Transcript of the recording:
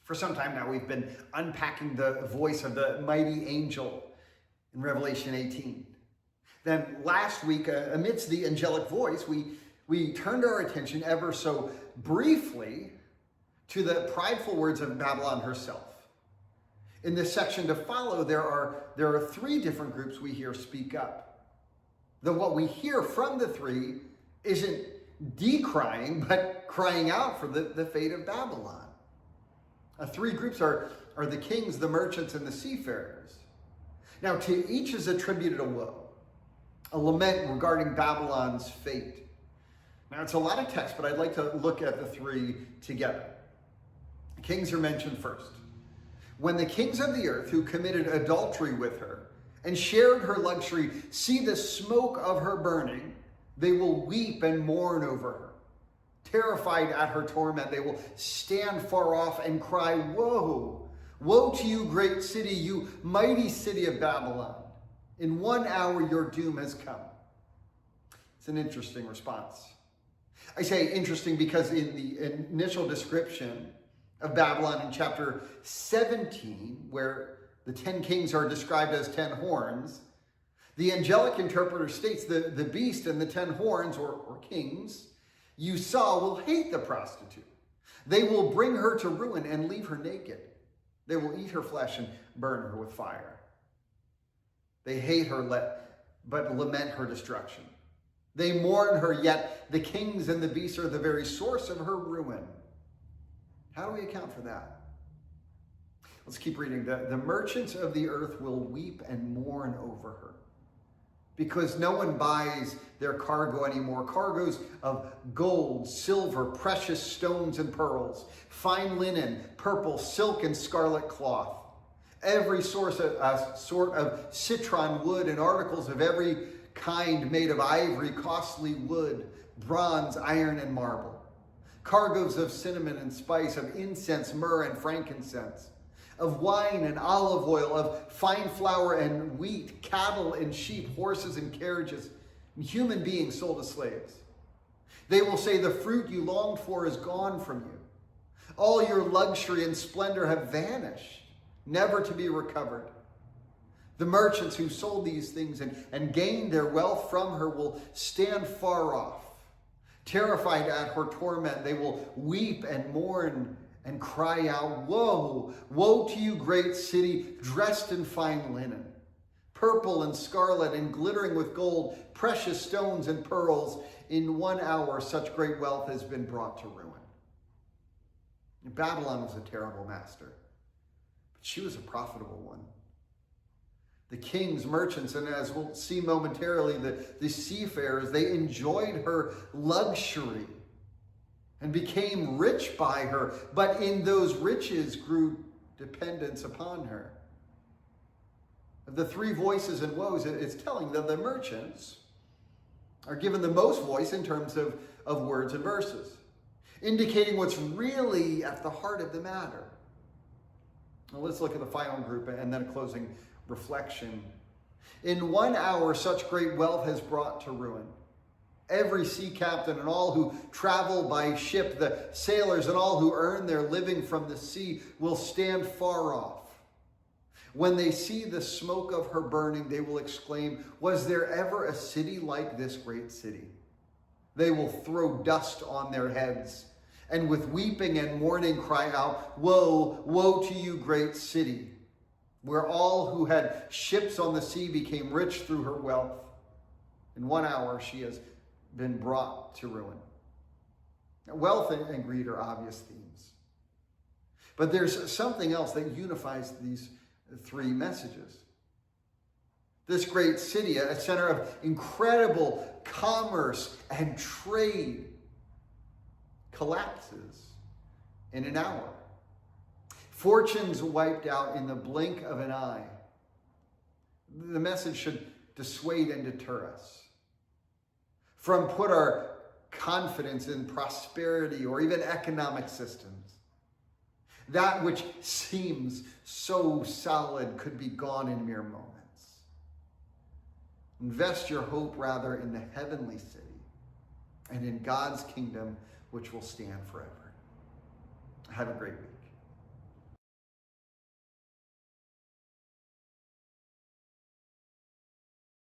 For some time now, we've been unpacking the voice of the mighty angel in Revelation 18. Then last week, amidst the angelic voice, we turned our attention ever so briefly to the prideful words of Babylon herself. In this section to follow, there are three different groups we hear speak up. Though what we hear from the three isn't decrying, but crying out for the fate of Babylon. Three groups are the kings, the merchants, and the seafarers. Now, to each is attributed a woe, a lament regarding Babylon's fate. Now, it's a lot of text, but I'd like to look at the three together. The kings are mentioned first. When the kings of the earth who committed adultery with her and shared her luxury see the smoke of her burning, they will weep and mourn over her. Terrified at her torment, they will stand far off and cry, "Woe! Woe to you, great city, you mighty city of Babylon. In 1 hour your doom has come." It's an interesting response. I say interesting because in the initial description of Babylon in chapter 17, where the 10 kings are described as 10 horns, the angelic interpreter states the beast and the 10 horns, or kings, you saw will hate the prostitute. They will bring her to ruin and leave her naked. They will eat her flesh and burn her with fire. They hate her, but lament her destruction. They mourn her, yet the kings and the beasts are the very source of her ruin. How do we account for that? Let's keep reading. The merchants of the earth will weep and mourn over her, because no one buys their cargo anymore. Cargoes of gold, silver, precious stones and pearls, fine linen, purple, silk, and scarlet cloth, every sort of citron wood, and articles of every kind made of ivory, costly wood, bronze, iron, and marble. Cargoes of cinnamon and spice, of incense, myrrh, and frankincense, of wine and olive oil, of fine flour and wheat, cattle and sheep, horses and carriages, and human beings sold as slaves. They will say, "The fruit you longed for is gone from you. All your luxury and splendor have vanished, never to be recovered." The merchants who sold these things and gained their wealth from her will stand far off. Terrified at her torment, they will weep and mourn and cry out, "Woe! Woe to you, great city, dressed in fine linen, purple and scarlet and glittering with gold, precious stones and pearls. In 1 hour, such great wealth has been brought to ruin." Babylon was a terrible master, but she was a profitable one. The kings, merchants, and as we'll see momentarily, the seafarers, they enjoyed her luxury and became rich by her, but in those riches grew dependence upon her. Of the three voices and woes, it's telling that the merchants are given the most voice in terms of words and verses, indicating what's really at the heart of the matter. Well, let's look at the final group and then a closing reflection. In 1 hour, such great wealth has brought to ruin. Every sea captain and all who travel by ship, the sailors and all who earn their living from the sea will stand far off. When they see the smoke of her burning, they will exclaim, "Was there ever a city like this great city?" They will throw dust on their heads and with weeping and mourning cry out, "Woe, woe to you, great city, where all who had ships on the sea became rich through her wealth. In 1 hour, she has been brought to ruin." Now, wealth and greed are obvious themes, but there's something else that unifies these three messages. This great city, a center of incredible commerce and trade, collapses in an hour. Fortunes wiped out in the blink of an eye. The message should dissuade and deter us from put our confidence in prosperity or even economic systems. That which seems so solid could be gone in mere moments. Invest your hope rather in the heavenly city and in God's kingdom, which will stand forever. Have a great week.